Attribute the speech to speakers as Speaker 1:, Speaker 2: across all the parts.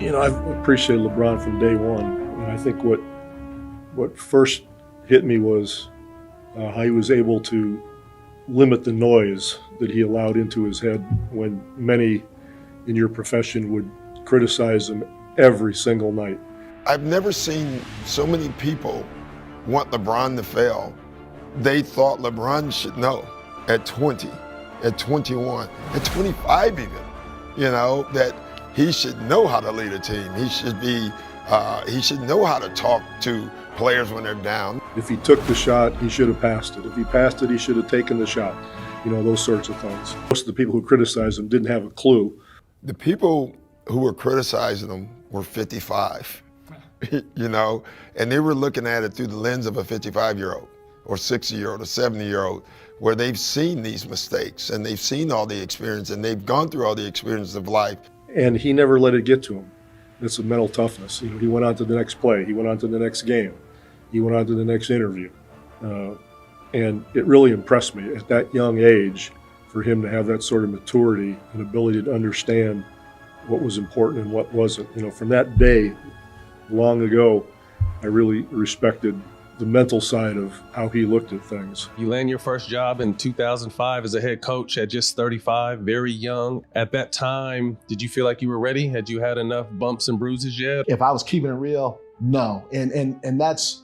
Speaker 1: I've appreciated LeBron from day one. And I think what first hit me was how he was able to limit the noise that he allowed into his head when many in your profession would criticize him every single night.
Speaker 2: I've never seen so many people want LeBron to fail. They thought LeBron should know at 20, at 21, at 25 even, that he should know how to lead a team. He should know how to talk to players when they're down.
Speaker 1: If he took the shot, he should have passed it. If he passed it, he should have taken the shot. Those sorts of things. Most of the people who criticized him didn't have a clue.
Speaker 2: The people who were criticizing him were 55, and they were looking at it through the lens of a 55-year-old or 60-year-old or 70-year-old, where they've seen these mistakes and they've seen all the experience and they've gone through all the experience of life.
Speaker 1: And he never let it get to him. It's a mental toughness. He went on to the next play. He went on to the next game. He went on to the next interview. And it really impressed me at that young age for him to have that sort of maturity and ability to understand what was important and what wasn't. From that day, long ago, I really respected the mental side of how he looked at things.
Speaker 3: You land your first job in 2005 as a head coach at just 35, very young. At that time, did you feel like you were ready? Had you had enough bumps and bruises yet?
Speaker 4: If I was keeping it real, no. And that's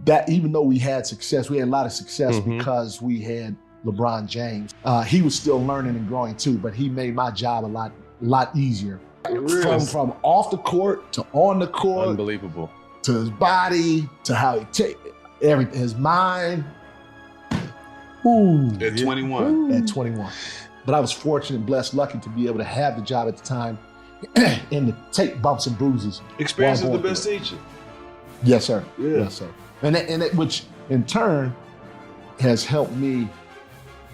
Speaker 4: that. Even though we had success, we had a lot of success because we had LeBron James. He was still learning and growing too, but he made my job a lot easier. From off the court to on the court.
Speaker 3: Unbelievable.
Speaker 4: To his body, to how he take everything, his mind. Ooh.
Speaker 5: At 21.
Speaker 4: At 21. But I was fortunate, blessed, lucky to be able to have the job at the time and to take bumps and bruises.
Speaker 5: Experience is the best teacher.
Speaker 4: Yes, sir.
Speaker 5: Yeah.
Speaker 4: Yes, sir. And that, which in turn has helped me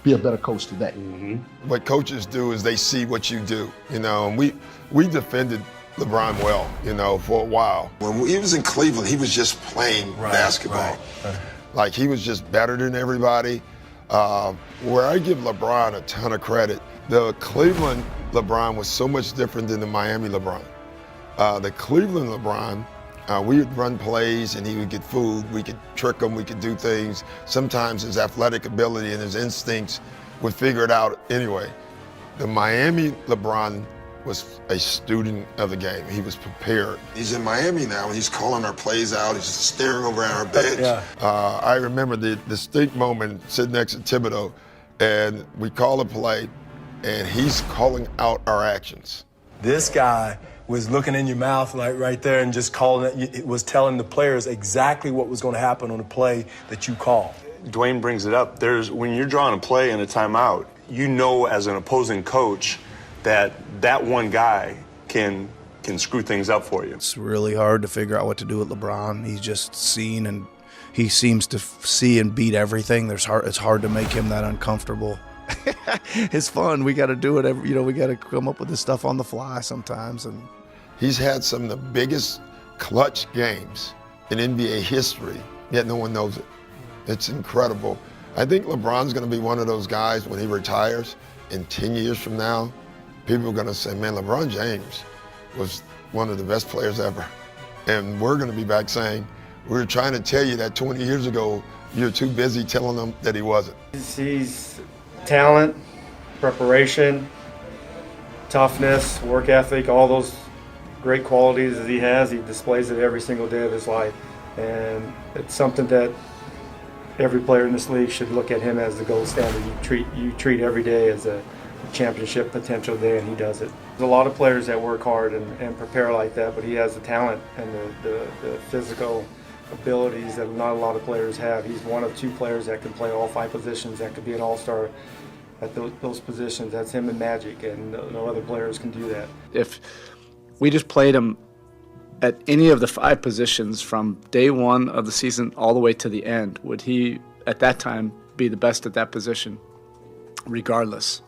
Speaker 4: be a better coach today.
Speaker 2: What coaches do is they see what you do, and we defended LeBron well, for a while. When he was in Cleveland, he was just playing basketball. Right. Like he was just better than everybody. Where I give LeBron a ton of credit, the Cleveland LeBron was so much different than the Miami LeBron. The Cleveland LeBron, we would run plays and he would get food. We could trick him, we could do things. Sometimes his athletic ability and his instincts would figure it out anyway. The Miami LeBron was a student of the game. He was prepared. He's in Miami now and he's calling our plays out. He's staring over at our bench. I remember the distinct moment sitting next to Thibodeau, and we call a play and he's calling out our actions.
Speaker 6: This guy was looking in your mouth like right there and just was telling the players exactly what was going to happen on the play that you called.
Speaker 7: Dwayne brings it up. When you're drawing a play in a timeout, as an opposing coach, that one guy can screw things up for you.
Speaker 8: It's really hard to figure out what to do with LeBron. He's just seen, and he seems to see and beat everything. It's hard to make him that uncomfortable. It's fun. We got to do it. We got to come up with this stuff on the fly sometimes. And
Speaker 2: he's had some of the biggest clutch games in NBA history, yet no one knows it. It's incredible. I think LeBron's going to be one of those guys when he retires in 10 years from now. People are going to say, man, LeBron James was one of the best players ever. And we're going to be back saying, we were trying to tell you that 20 years ago, you're too busy telling them that he wasn't.
Speaker 9: He's talent, preparation, toughness, work ethic, all those great qualities that he has. He displays it every single day of his life. And it's something that every player in this league should look at him as the gold standard. You treat every day as a championship potential day, and he does it. There's a lot of players that work hard and prepare like that, but he has the talent and the physical abilities that not a lot of players have. He's one of two players that can play all 5 positions, that could be an all-star at those positions. That's him and Magic, and no other players can do that.
Speaker 10: If we just played him at any of the 5 positions from day one of the season all the way to the end, would he, at that time, be the best at that position, regardless?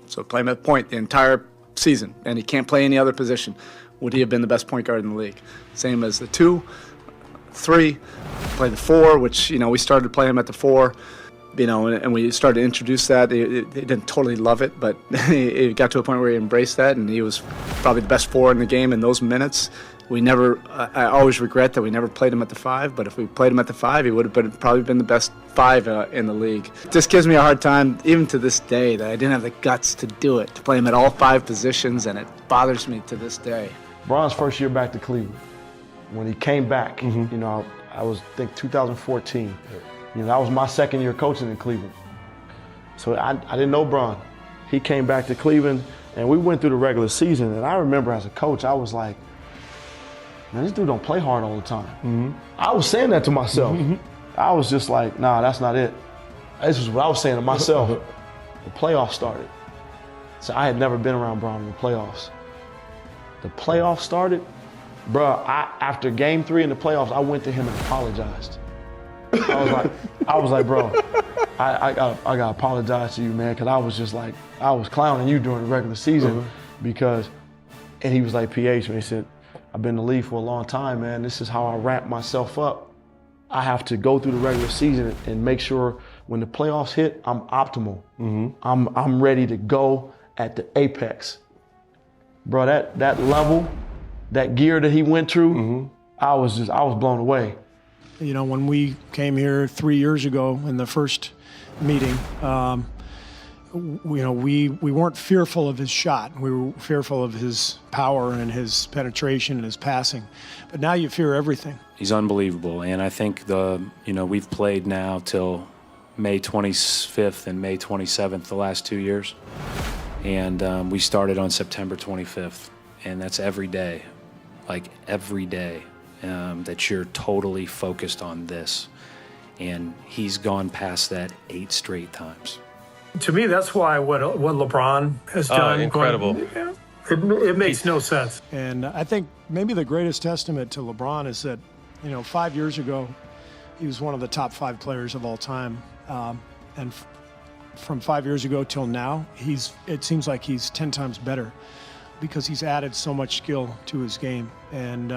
Speaker 10: So play him at point the entire season, and he can't play any other position. Would he have been the best point guard in the league? Same as the 2, 3, play the 4, which, we started playing him at the 4. and we started to introduce that. He didn't totally love it, but it got to a point where he embraced that, and he was probably the best 4 in the game in those minutes. I always regret that we never played him at the 5, but if we played him at the 5, he would have probably been the best 5 in the league. It just gives me a hard time, even to this day, that I didn't have the guts to do it, to play him at all 5 positions, and it bothers me to this day.
Speaker 5: Bron's first year back to Cleveland, when he came back, I was, I think, 2014. That was my second year coaching in Cleveland. So I didn't know Bron. He came back to Cleveland, and we went through the regular season, and I remember as a coach, I was like, man, this dude don't play hard all the time. I was saying that to myself. I was just like, nah, that's not it. This is what I was saying to myself. The playoffs started. So I had never been around Bron in the playoffs. The playoffs started, bro, after game 3 in the playoffs, I went to him and apologized. I was like, bro, I gotta apologize to you, man, because I was just like, I was clowning you during the regular season and he was like, PH, man, he said, I've been in the league for a long time, man. This is how I ramp myself up. I have to go through the regular season and make sure when the playoffs hit, I'm optimal. I'm ready to go at the apex. Bro, that level, that gear that he went through, I was blown away.
Speaker 11: When we came here 3 years ago in the first meeting, we weren't fearful of his shot. We were fearful of his power and his penetration and his passing. But now you fear everything.
Speaker 12: He's unbelievable, and I think we've played now till May 25th and May 27th the last 2 years, and we started on September 25th, and that's every day, like every day, that you're totally focused on this, and he's gone past that 8 straight times.
Speaker 11: To me, that's why what LeBron has done.
Speaker 3: Incredible.
Speaker 11: It makes no sense. And I think maybe the greatest testament to LeBron is that, 5 years ago, he was one of the top 5 players of all time. And from 5 years ago till now, it seems like he's 10 times better because he's added so much skill to his game. And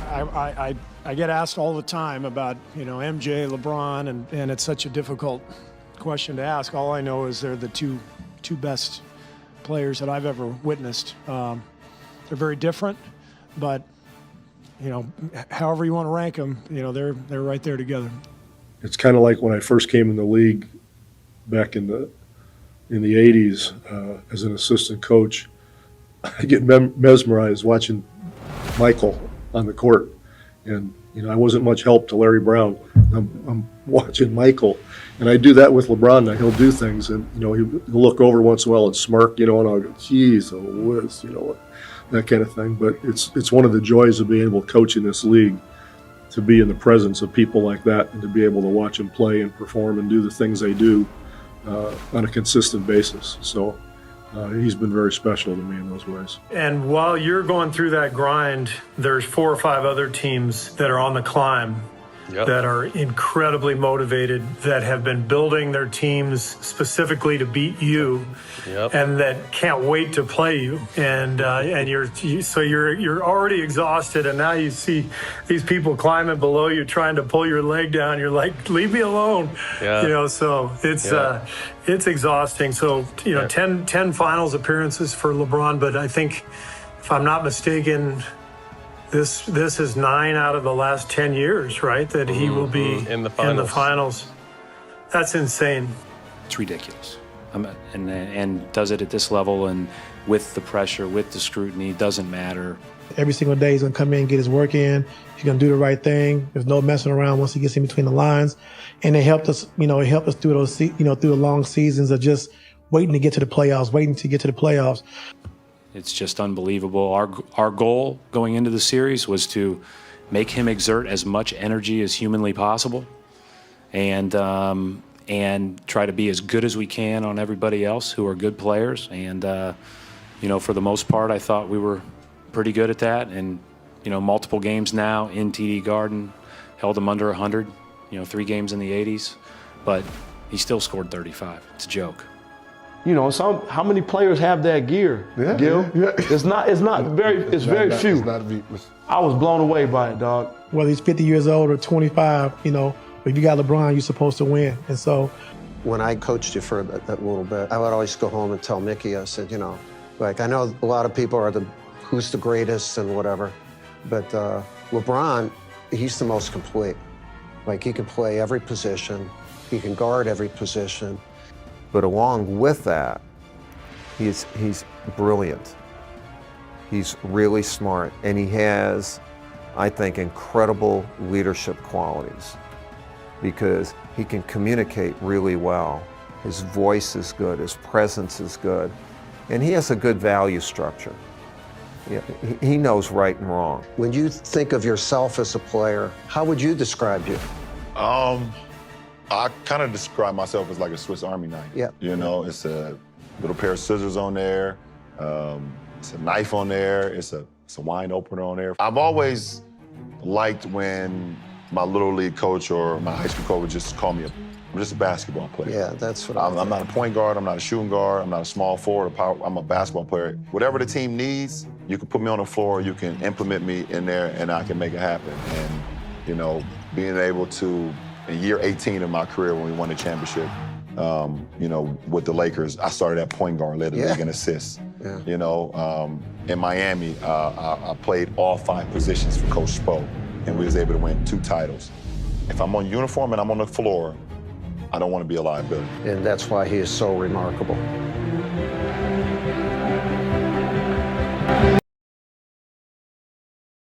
Speaker 11: I get asked all the time about, MJ, LeBron, and it's such a difficult question to ask. All I know is they're the two best players that I've ever witnessed. They're very different, but however you want to rank them, they're right there together.
Speaker 1: It's kind of like when I first came in the league back in the 80s as an assistant coach. I get mesmerized watching Michael on the court, and I wasn't much help to Larry Brown. I'm watching Michael, and I do that with LeBron. Now he'll do things, and he'll look over once in a while and smirk, and I'll go, "Geez, whiz," that kind of thing. But it's one of the joys of being able to coach in this league, to be in the presence of people like that, and to be able to watch them play and perform and do the things they do on a consistent basis. So he's been very special to me in those ways.
Speaker 11: And while you're going through that grind, there's 4 or 5 other teams that are on the climb that are incredibly motivated, that have been building their teams specifically to beat you, and that can't wait to play you. And you're already exhausted, and now you see these people climbing below you, trying to pull your leg down. You're like, leave me alone. So it's exhausting. So 10 finals appearances for LeBron, but I think, if I'm not mistaken, this is 9 out of the last 10 years, right? That he will be in the finals. That's insane.
Speaker 12: It's ridiculous. And does it at this level and with the pressure, with the scrutiny, doesn't matter.
Speaker 13: Every single day he's going to come in, get his work in. He's going to do the right thing. There's no messing around once he gets in between the lines. And it helped us, through those, through the long seasons of just waiting to get to the playoffs.
Speaker 12: It's just unbelievable. Our goal going into the series was to make him exert as much energy as humanly possible, and try to be as good as we can on everybody else who are good players. And for the most part, I thought we were pretty good at that. And multiple games now in TD Garden, held him under 100. 3 games in the 80s, but he still scored 35. It's a joke.
Speaker 5: How many players have that gear, Gil? Yeah. It's very few. I was blown away by it, dog.
Speaker 13: Whether he's 50 years old or 25, But if you got LeBron, you're supposed to win. And so
Speaker 14: when I coached you for that little bit, I would always go home and tell Mickey, I said, you know, like, I know a lot of people are who's the greatest and whatever, but LeBron, he's the most complete. Like, he can play every position, he can guard every position.
Speaker 15: But along with that, he's brilliant. He's really smart, and he has, I think, incredible leadership qualities because he can communicate really well. His voice is good, his presence is good, and he has a good value structure. Yeah, he knows right and wrong.
Speaker 14: When you think of yourself as a player, how would you describe you?
Speaker 16: I kind of describe myself as like a Swiss Army knife.
Speaker 14: Yeah.
Speaker 16: You know, it's a little pair of scissors on there, it's a knife on there, it's a wine opener on there. I've always liked when my little league coach or my high school coach would just call me I'm just a basketball player.
Speaker 14: Yeah, that's what
Speaker 16: I'm not a point guard, I'm not a shooting guard, I'm not a small forward, I'm a basketball player. Whatever the team needs, you can put me on the floor, you can implement me in there, and I can make it happen. And, you know, being able to, in year 18 of my career when we won the championship, you know, with the Lakers, I started at point guard, led the league in assists.
Speaker 14: Yeah.
Speaker 16: You know, in Miami, I played all 5 positions for Coach Spo, and we was able to win 2 titles. If I'm on uniform and I'm on the floor, I don't want to be a liability.
Speaker 14: And that's why he is so remarkable.